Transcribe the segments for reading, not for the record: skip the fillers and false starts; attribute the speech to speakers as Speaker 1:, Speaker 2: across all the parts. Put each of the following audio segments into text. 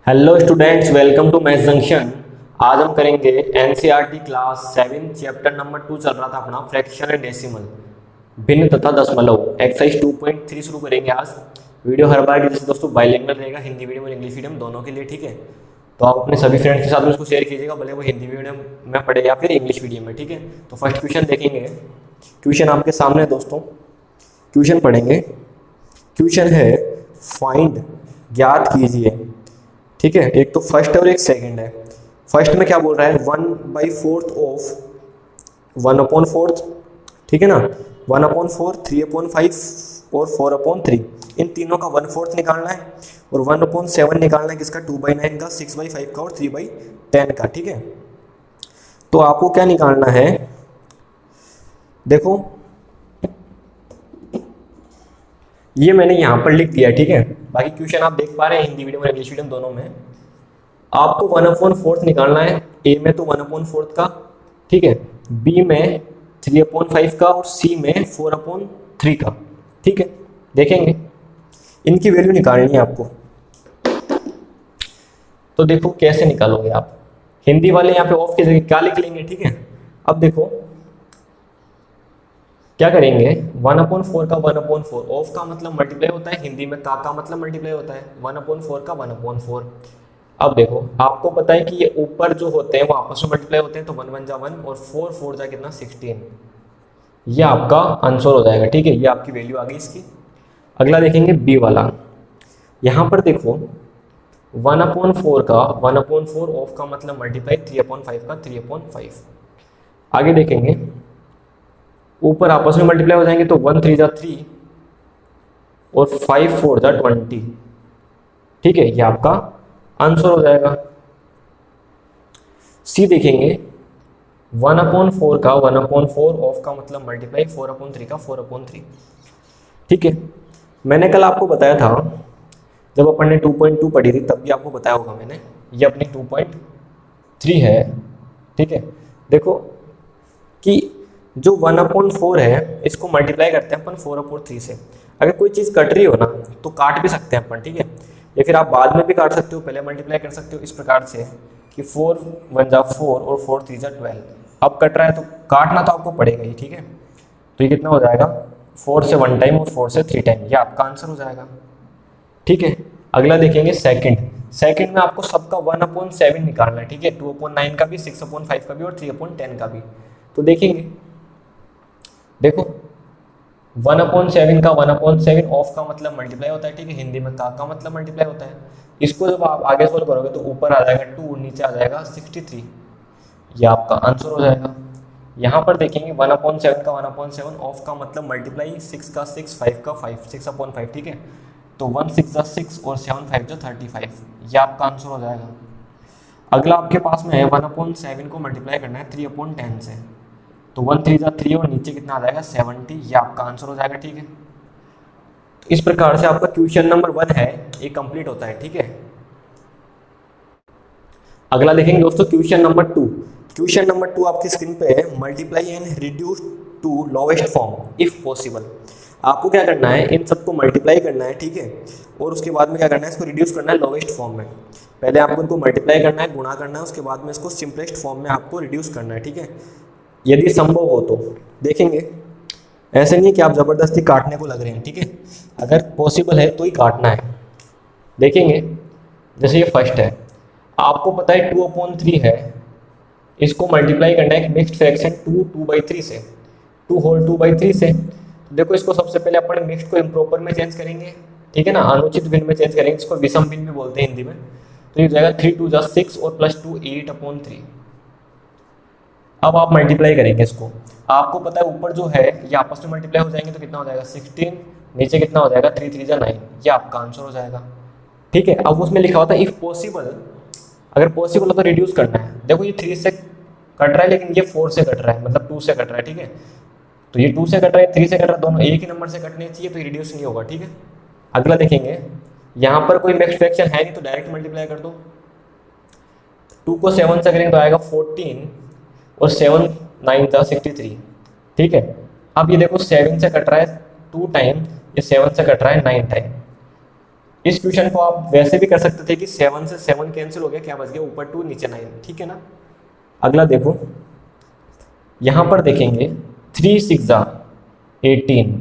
Speaker 1: Hello students, welcome to Maths Junction. आज हम करेंगे एनसीईआरटी क्लास 7 चैप्टर नंबर 2 चल रहा था अपना फ्रैक्शन एंड डेसिमल, भिन्न तथा दशमलव, एक्सरसाइज 2.3 शुरू करेंगे आज। वीडियो हर बार की जैसे दोस्तों बाइलिंगुअल रहेगा, हिंदी मीडियम और इंग्लिश मीडियम दोनों के लिए, ठीक है। तो आप अपने सभी फ्रेंड्स के साथ में इसको शेयर कीजिएगा, भले वो हिंदी मीडियम में पढ़े या फिर इंग्लिश मीडियम में, ठीक है। तो फर्स्ट क्वेश्चन देखेंगे। क्वेश्चन आपके सामने है दोस्तों, क्वेश्चन पढ़ेंगे। क्वेश्चन है फाइंड, ज्ञात कीजिए, ठीक है। एक तो फर्स्ट है और एक सेकंड है। फर्स्ट में क्या बोल रहा है, 1/4 ऑफ 1/4, ठीक है ना। 1/4, 3/5 और 4/3, इन तीनों का 1/4 निकालना है और 1/7 निकालना है किसका, 2/9 का, 6/5 का और 3/10 का, ठीक है। तो आपको क्या निकालना है, देखो ये मैंने यहां पर लिख दिया, ठीक है। बाकी क्वेश्चन आप देख पा रहे हैं हिंदी मीडियम और इंग्लिश मीडियम दोनों में। आपको 1/4 निकालना है, ए में तो 1/4 का, ठीक है, बी में 3/5 का और सी में 4/3 का, ठीक है। देखेंगे इनकी वैल्यू निकालनी है आपको। तो देखो कैसे निकालोगे आप। हिंदी वाले यहाँ पे ऑफ की जगह क्या लिख लेंगे, ठीक है। अब देखो क्या करेंगे, 1/4 का 1/4, ऑफ का मतलब मल्टीप्लाई होता है, हिंदी में का मतलब मल्टीप्लाई होता है, 1/4 का 1/4। अब देखो आपको पता है कि ये ऊपर जो होते हैं वो आपस में मल्टीप्लाई होते हैं, तो 1 1 जा 1 और 4 4 जा कितना 16, ये आपका आंसर हो जाएगा, ठीक है। ये आपकी वैल्यू आ गई इसकी। अगला देखेंगे बी वाला। यहाँ पर देखो 1/4 का 1/4, ऑफ का मतलब मल्टीप्लाई, 3/5 का 3/5। आगे देखेंगे ऊपर आपस में मल्टीप्लाई हो जाएंगे, तो 1 3 जा 3 और 5 4 जा 20, ठीक है। ये आपका आंसर हो जाएगा। सी देखेंगे 1/4 का 1/4, ऑफ का मतलब मल्टीप्लाई, 4/3 का 4/3, ठीक है। मैंने कल आपको बताया था जब अपन ने 2.2 पढ़ी थी, तब भी आपको बताया होगा मैंने, ये अपनी 2.3 है, ठीक है। देखो कि जो 1/4 है इसको मल्टीप्लाई करते हैं अपन 4/3 से। अगर कोई चीज़ कट रही हो ना तो काट भी सकते हैं अपन, ठीक है। या फिर आप बाद में भी काट सकते हो, पहले मल्टीप्लाई कर सकते हो इस प्रकार से कि 4 1 जा 4 और 4 3 जा 12। अब कट रहा है तो काटना तो आपको पड़ेगा ही, ठीक है। तो ये कितना हो जाएगा, 4 से 1 टाइम और 4 से 3 टाइम, ये आपका आंसर हो जाएगा, ठीक है। अगला देखेंगे सेकंड। सेकंड में आपको सबका 1/7 निकालना है, ठीक है। 2/9 का भी, 6/5 का भी और 3/10 का भी। तो देखेंगे, देखो 1/7 का 1/7, ऑफ का मतलब मल्टीप्लाई होता है, ठीक है। हिंदी में का मतलब मल्टीप्लाई होता है। इसको जब आप आगे सोल्व करोगे तो ऊपर आ जाएगा 2, नीचे आ जाएगा 63, ये आपका आंसर हो जाएगा। यहाँ पर देखेंगे 1/7 का 1/7, ऑफ का मतलब मल्टीप्लाई, 6 का 6, 5 का 5, 6/5, ठीक है। तो 1 6 जा 6 और 7 5 जा 35, ये आपका आंसर हो जाएगा। अगला आपके पास में है 1/7 को मल्टीप्लाई करना है 3/10 से, तो 1 3 जा 3 और नीचे कितना आ जाएगा 70, ये आपका आंसर हो जाएगा, ठीक है। तो इस प्रकार से आपका क्वेश्चन नंबर 1 है ये कंप्लीट होता है, ठीक है। अगला देखेंगे दोस्तों क्वेश्चन नंबर 2। क्वेश्चन नंबर 2 आपकी स्क्रीन पे है, multiply and reduce to lowest form if possible. आपको क्या करना है, इन सबको मल्टीप्लाई करना है, ठीक है। और उसके बाद में क्या करना है, इसको रिड्यूस करना है लोवेस्ट फॉर्म में। पहले आपको इनको मल्टीप्लाई करना है, गुणा करना है, उसके बाद में इसको सिंपलेस्ट फॉर्म में आपको रिड्यूस करना है, ठीक है। यदि संभव हो तो देखेंगे, ऐसे नहीं है कि आप ज़बरदस्ती काटने को लग रहे हैं, ठीक है। अगर पॉसिबल है तो ही काटना है। देखेंगे जैसे ये फर्स्ट है, आपको पता है 2/3 है, इसको मल्टीप्लाई करना है एक मिक्स्ड फ्रैक्शन 2/3 से, 2/3 से। देखो इसको सबसे पहले अपन मिक्स्ड को इम्प्रॉपर में चेंज करेंगे, ठीक है ना, अनुचित भिन्न में चेंज करेंगे, इसको विषम भिन्न भी बोलते हैं हिंदी में। तो ये हो जाएगा 3 2 जा 6 और +2 8/3। अब आप मल्टीप्लाई करेंगे इसको, आपको पता है ऊपर जो है ये आपस में मल्टीप्लाई हो जाएंगे, तो कितना हो जाएगा 16, नीचे कितना हो जाएगा 3 3 जा 9, ये आपका आंसर हो जाएगा, ठीक है। अब उसमें लिखा होता है इफ पॉसिबल, अगर पॉसिबल हो तो रिड्यूस करना है। देखो ये 3 से कट रहा है लेकिन ये 4 से कट रहा है, मतलब 2 से कट रहा है, ठीक है। तो ये 2 से कट रहा है, 3 से कट रहा है, दोनों एक ही नंबर से कटने चाहिए, तो ये रिड्यूस नहीं होगा, ठीक है। अगला देखेंगे, यहाँ पर कोई मिक्स्ड फ्रैक्शन है नहीं तो डायरेक्ट मल्टीप्लाई कर दो। 2 को 7 से करेंगे तो आएगा 14 और 7 9 था 63, ठीक है। अब ये देखो 7 से कट रहा है 2 टाइम, ये 7 से कट रहा है 9 टाइम, इस क्वेश्चन को आप वैसे भी कर सकते थे कि 7 से 7 कैंसिल हो गया, क्या बच गया, ऊपर 2 नीचे 9, ठीक है ना। अगला देखो, यहाँ पर देखेंगे 3 6 18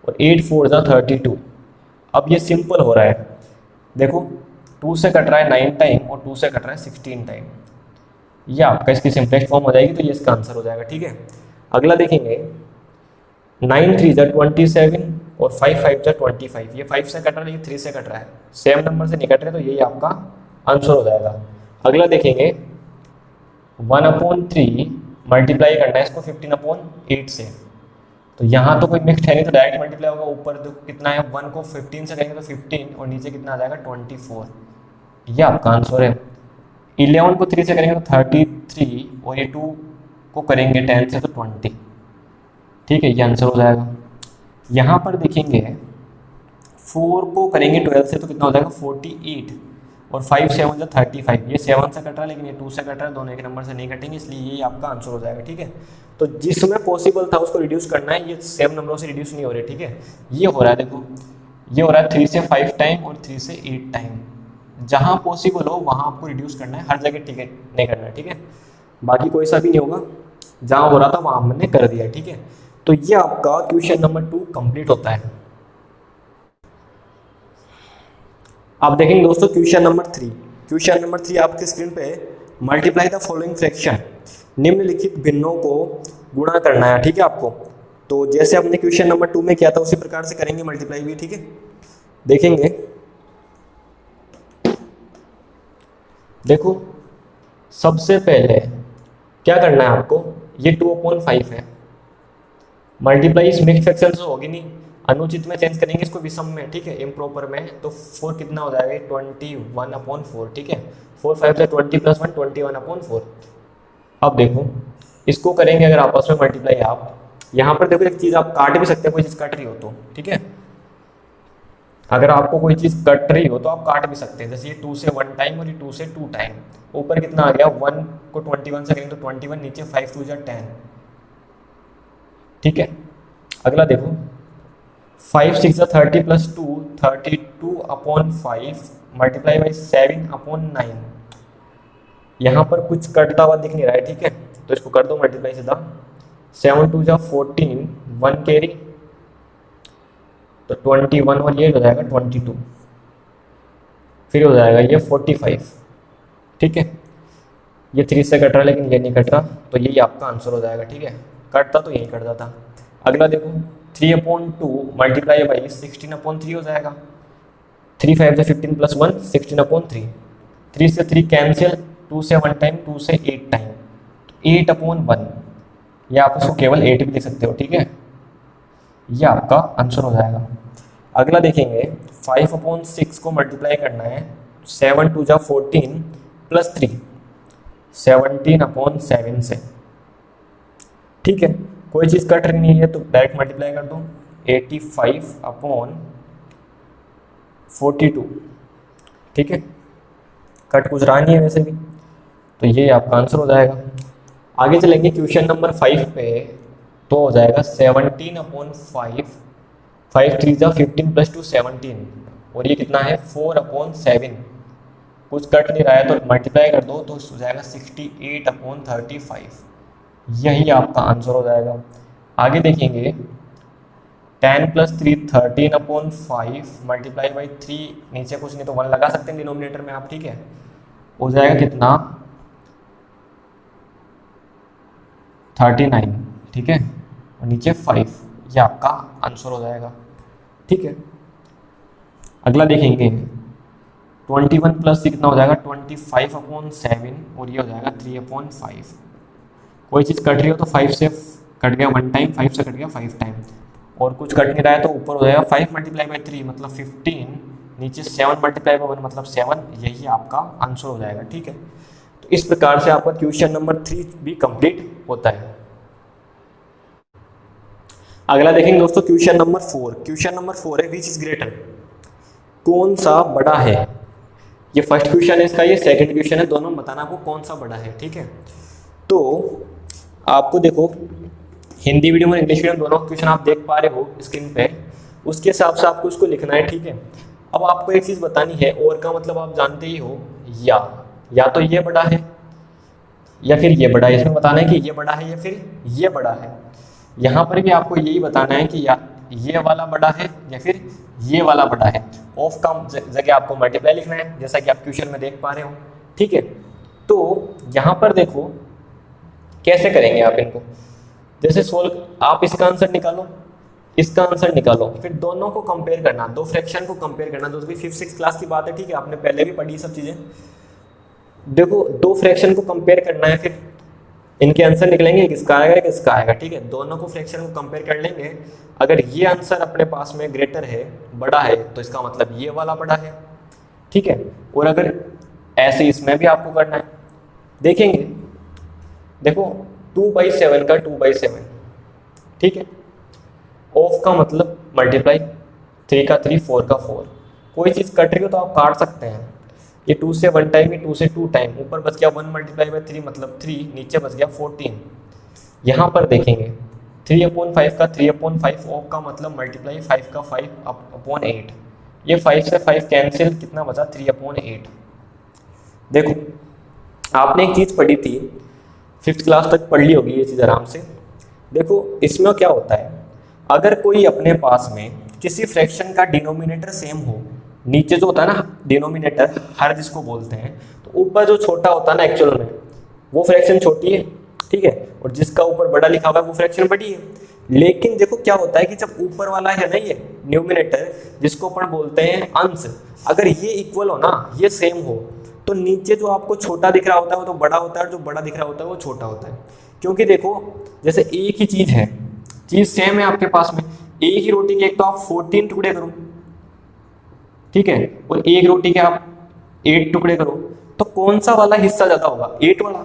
Speaker 1: और 8 4 32। अब ये सिंपल हो रहा है, देखो 2 से कट रहा है 9 टाइम और 2 से कट रहा है 16 टाइम, ये आपका इसकी सिंपलेक्स फॉर्म हो जाएगी, तो ये इसका आंसर हो जाएगा, ठीक है। अगला देखेंगे 9 3 27 और 5 5 25, ये 5 से कट रहा है, ये 3 से कट रहा है, सेम नंबर से नहीं कट रहे, तो यही आपका आंसर हो जाएगा। अगला देखेंगे 1/3 मल्टीप्लाई करना है इसको 15/8 से, तो यहाँ तो कोई मिक्स है नहीं, तो डायरेक्ट मल्टीप्लाई होगा, ऊपर देखो कितना है, 1 को 15 से करेंगे तो 15 और नीचे कितना आ जाएगा 24, ये आपका आंसर है। 11 को 3 से करेंगे तो 33 और ये 2 को करेंगे 10 से तो 20, ठीक है, ये आंसर हो जाएगा। यहाँ पर देखेंगे 4 को करेंगे 12 से तो कितना हो जाएगा 48 और 5 7 जो 35, ये 7 से कट रहा है लेकिन ये 2 से कट रहा है, दोनों एक नंबर से नहीं कटेंगे, इसलिए ये आपका आंसर हो जाएगा, ठीक है। तो जिसमें पॉसिबल था उसको रिड्यूस करना है, ये सेम नंबरों से रिड्यूस नहीं हो रहे, ठीक है। ये हो रहा है, देखो ये हो रहा है 3 से 5 टाइम और 3 से 8 टाइम, जहाँ पॉसिबल हो वहाँ आपको रिड्यूस करना है, हर जगह ठीक है नहीं करना है, ठीक है। बाकी कोई सा भी नहीं होगा, जहाँ हो रहा था वहाँ हमने कर दिया, ठीक है। तो ये आपका क्वेश्चन नंबर 2 कंप्लीट होता है। आप देखेंगे दोस्तों क्वेश्चन नंबर 3। क्वेश्चन नंबर 3 आपकी स्क्रीन पे, मल्टीप्लाई द फॉलोइंग फ्रैक्शन, निम्नलिखित भिन्नों को गुणा करना है, ठीक है आपको। तो जैसे हमने क्वेश्चन नंबर 2 में किया था उसी प्रकार से करेंगे मल्टीप्लाई भी, ठीक है। देखेंगे, देखो सबसे पहले क्या करना है आपको, ये 2/5 है, मल्टीप्लाई इस मिक्स फ्रैक्शन से होगी नहीं, अनुचित में चेंज करेंगे इसको विषम में, ठीक है, इम्प्रॉपर में, तो 4 कितना हो जाएगा 21/4, ठीक है। 4 5 से 20 + 1 21/4। अब देखो इसको करेंगे अगर आपस में मल्टीप्लाई, आप यहाँ पर देखो एक चीज़ आप काट भी सकते हैं, कोई चीज़ कट रही हो तो, ठीक है। अगर आपको कोई चीज़ कट रही हो तो आप काट भी सकते हैं, जैसे ये 2 से 1 टाइम और ये 2 से 2 टाइम, ऊपर कितना आ गया 1 को 21 से करेंगे तो 21, नीचे 5 2 10, ठीक है। अगला देखो 5 6 30 + 2 32/5 मल्टीप्लाई बाई 7/9, यहाँ पर कुछ कटता हुआ दिख नहीं रहा है, ठीक है, तो इसको कर दो मल्टीप्लाई सीधा, 7 2 14, 1 कैरी तो 21 और ये हो जाएगा 22, फिर हो जाएगा ये 45, ठीक है। ये 3 से कट रहा है लेकिन ये नहीं कट रहा, तो यही आपका आंसर हो जाएगा, ठीक है। कटता तो यही कटता था। अगला देखो 3/2 मल्टीप्लाई बाई 16/3 हो जाएगा, 3 5 से 15 + 1 16/3, 3 से 3 कैंसिल, 2 से 1 टाइम, 2 से 8 टाइम, 8/1, या आप इसको केवल 8 भी लिख सकते हो, ठीक है। ये आपका आंसर हो जाएगा। अगला देखेंगे 5/6 को मल्टीप्लाई करना है, 7 2 14 + 3 17/7 से, ठीक है। कोई चीज़ कट रही नहीं है तो डायरेक्ट मल्टीप्लाई कर दो, 85/42, ठीक है। कट कुछ रहा नहीं है वैसे भी, तो ये आपका आंसर हो जाएगा। आगे चलेंगे क्वेश्चन नंबर 5 पे, तो हो जाएगा 17/5, 5 3 15 + 2 17, और ये कितना है 4/7, कुछ कट नहीं रहा है तो मल्टीप्लाई कर दो तो हो जाएगा 68/35, यही आपका आंसर हो जाएगा। आगे देखेंगे 10 + 3 13/5 मल्टीप्लाई बाई 3, नीचे कुछ नहीं तो 1 लगा सकते हैं डिनोमिनेटर में आप, ठीक है। हो जाएगा कितना 39, ठीक है, और नीचे 5, ये आपका आंसर हो जाएगा, ठीक है। अगला देखेंगे 21 + कितना हो जाएगा 25/7, और ये हो जाएगा 3/5। कोई चीज़ कट रही हो तो 5 से कट गया 1 टाइम, 5 से कट गया 5 टाइम, और कुछ कट नहीं रहा है तो ऊपर हो जाएगा 5 × 3 मतलब 15, नीचे 7 × 1 मतलब 7, यही आपका आंसर हो जाएगा, ठीक है। तो इस प्रकार से आपका क्वेश्चन नंबर 3 भी कंप्लीट होता है। अगला देखेंगे दोस्तों क्वेश्चन नंबर 4। क्वेश्चन नंबर 4 है विच इज ग्रेटर, कौन सा बड़ा है। ये फर्स्ट क्वेश्चन है इसका, ये सेकंड क्वेश्चन है, दोनों बताना आपको कौन सा बड़ा है, ठीक है। तो आपको देखो हिंदी मीडियम और इंग्लिश मीडियम दोनों क्वेश्चन आप देख पा रहे हो स्क्रीन पे, उसके हिसाब से आपको इसको लिखना है, ठीक है। अब आपको एक चीज़ बतानी है, और का मतलब आप जानते ही हो, या तो ये बड़ा है या फिर ये बड़ा है। इसमें बताना है कि ये बड़ा है या फिर ये बड़ा है। यहाँ पर भी आपको यही बताना है कि या ये वाला बड़ा है या फिर ये वाला बड़ा है। ऑफ का जगह आपको मल्टीप्लाई लिखना है, जैसा कि आप क्वेश्चन में देख पा रहे हो, ठीक है। तो यहाँ पर देखो कैसे करेंगे आप इनको, जैसे सोल्व, आप इसका आंसर निकालो, इसका आंसर निकालो, फिर दोनों को कंपेयर करना, दो फ्रैक्शन को कंपेयर करना। दोस्तों भी 5th-6th क्लास की बात है, ठीक है, आपने पहले भी पढ़ी सब चीज़ें। देखो दो फ्रैक्शन को कंपेयर करना है, फिर इनके आंसर निकलेंगे, किसका आएगा किसका आएगा, ठीक है। दोनों को फ्रैक्शन को कंपेयर कर लेंगे, अगर ये आंसर अपने पास में ग्रेटर है, बड़ा है, तो इसका मतलब ये वाला बड़ा है, ठीक है। और अगर ऐसे इसमें भी आपको करना है, देखेंगे, देखो 2/7 का 2/7, ठीक है। ऑफ का मतलब मल्टीप्लाई, 3 का 3, 4 का 4। कोई चीज़ कट रही हो तो आप काट सकते हैं, ये 2 से 1 टाइम, ये 2 से 2 टाइम, ऊपर बच गया 1 × 3 मतलब 3, नीचे बच गया 14। यहाँ पर देखेंगे 3/5 का 3/5, ऑफ का मतलब मल्टीप्लाई 5 का 5/8, ये 5 से 5 कैंसिल, कितना बचा 3/8। देखो आपने एक चीज़ पढ़ी थी, 5th क्लास तक पढ़ ली होगी ये चीज़ आराम से। देखो इसमें क्या होता है, अगर कोई अपने पास में किसी फ्रैक्शन का डिनोमिनेटर सेम हो, नीचे जो होता है ना डिनोमिनेटर, हर जिसको बोलते हैं, तो ऊपर जो छोटा होता है ना एक्चुअल में, वो फ्रैक्शन छोटी है, ठीक है, और जिसका ऊपर बड़ा लिखा हुआ है वो फ्रैक्शन बड़ी है। लेकिन देखो क्या होता है कि जब ऊपर वाला है ना ये न्यूमिनेटर, जिसको अपन बोलते हैं अंश, अगर ये इक्वल हो ना, ये सेम हो, तो नीचे जो आपको छोटा दिख रहा होता है वो तो बड़ा होता है, और जो बड़ा दिख रहा होता है वो छोटा होता है। क्योंकि देखो जैसे एक ही चीज़ है, चीज़ सेम है आपके पास में, एक ही रोटी के एक तो आप 14 टुकड़े करो, ठीक है, और एक रोटी के आप 8 टुकड़े करो, तो कौन सा वाला हिस्सा ज़्यादा होगा, 8 वाला,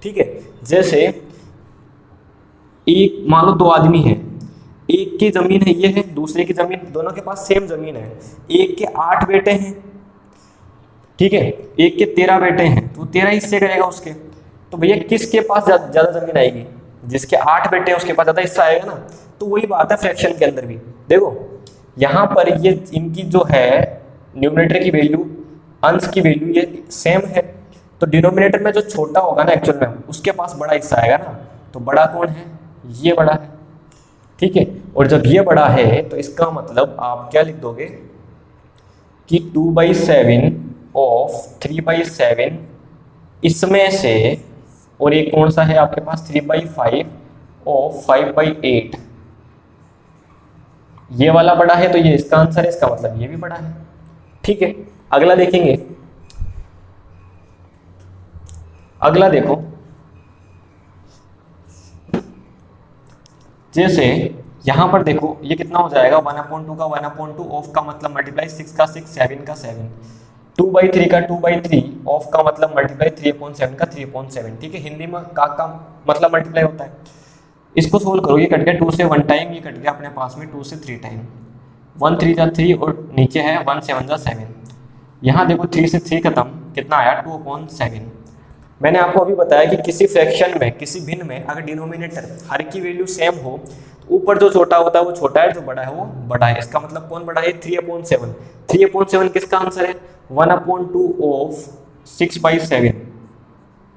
Speaker 1: ठीक है। जैसे एक मान लो 2 आदमी हैं, एक की ज़मीन है ये है, दूसरे की ज़मीन, दोनों के पास सेम ज़मीन है, एक के 8 बेटे हैं, ठीक है, एक के 13 बेटे हैं, तो 13 हिस्से करेगा उसके, तो भैया किसके पास ज़्यादा ज़मीन आएगी, जिसके 8 बेटे हैं उसके पास ज़्यादा हिस्सा आएगा ना। तो वही बात है फ्रैक्शन के अंदर भी, देखो यहाँ पर ये इनकी जो है न्यूमरेटर की वैल्यू, अंश की वैल्यू ये सेम है, तो डिनोमिनेटर में जो छोटा होगा ना एक्चुअल में, उसके पास बड़ा हिस्सा आएगा ना, तो बड़ा कौन है, ये बड़ा है, ठीक है। और जब ये बड़ा है तो इसका मतलब आप क्या लिख दोगे कि 2/7 ऑफ 3/7 इसमें से, और एक कौन सा है आपके पास 3/5 ऑफ 5/8, ये वाला बड़ा है, तो ये इसका आंसर है, इसका मतलब ये भी बड़ा है, ठीक है। अगला देखेंगे, अगला देखो, जैसे यहां पर देखो ये कितना हो जाएगा, 1/2 का 1/2, ऑफ का मतलब मल्टीप्लाई 6 का 6, 7 का 7, 2/3 का 2/3, ऑफ का मतलब मल्टीप्लाई 3/7 का 3/7, ठीक है। हिंदी में का मतलब मल्टीप्लाई होता है। इसको सोल्व करो, ये कट गया 2 से 1 टाइम, ये कट गया अपने पास में 2 से 3 टाइम, 1 3 जा 3 और नीचे है 1 7 जा 7। यहाँ देखो 3 से 3 खत्म, कितना आया 2/7। मैंने आपको अभी बताया कि किसी फ्रैक्शन में, किसी भिन्न में अगर डिनोमिनेटर हर की वैल्यू सेम हो, तो ऊपर जो छोटा होता है वो छोटा है, जो बड़ा है वो बड़ा है। इसका मतलब कौन बड़ा है, 3/7। 3/7 किसका आंसर है, 1/2 ऑफ 6/7,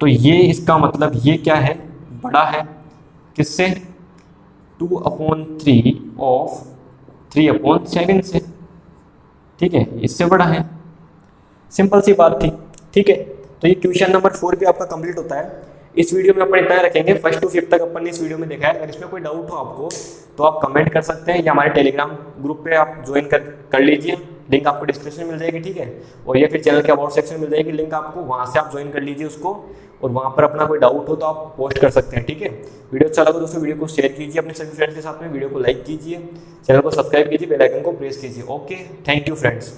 Speaker 1: तो ये इसका मतलब ये क्या है, बड़ा है, किससे, 2/3 ऑफ 3/7 से, ठीक है, इससे बड़ा है। सिंपल सी बात थी, ठीक है। तो ये क्वेश्चन नंबर 4 भी आपका कंप्लीट होता है। इस वीडियो में अपन इतना रखेंगे, 1st to 5th तक अपन ने इस वीडियो में देखा है। अगर इसमें कोई डाउट हो आपको तो आप कमेंट कर सकते हैं, या हमारे टेलीग्राम ग्रुप पे आप ज्वाइन कर लीजिए, लिंक आपको डिस्क्रिप्शन में मिल जाएगी, ठीक है। और या फिर चैनल के अबाउट सेक्शन में मिल जाएगी लिंक आपको, वहाँ से आप ज्वाइन कर लीजिए उसको, और वहाँ पर अपना कोई डाउट हो तो आप पोस्ट कर सकते हैं, ठीक है। वीडियो अच्छा लगा दोस्तों, वीडियो को शेयर कीजिए अपने सभी फ्रेंड्स के साथ में, वीडियो को लाइक कीजिए, चैनल को सब्सक्राइब कीजिए, बेल आइकन को प्रेस कीजिए। Okay, thank you friends.